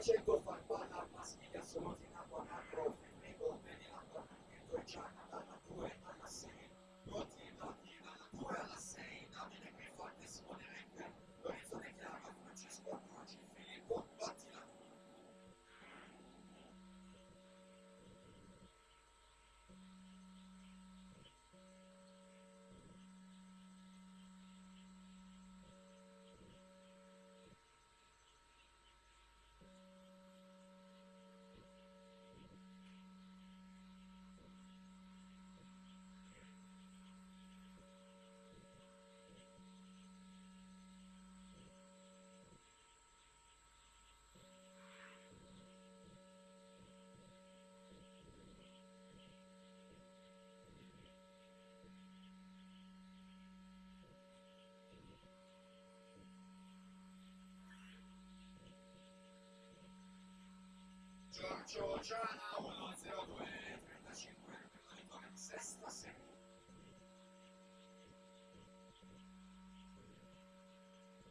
facendo farfalla al maschile assoluti in acqua macro, finendo vedi l'abbandonamento e già dalla 2 alla 6. Noti dati dalla 2 alla 6, Davide qui forte Simone Renker, Lorenzo De Chiara, Francesco Ambroggi, Filippo Battila. Giorgio Giana 102.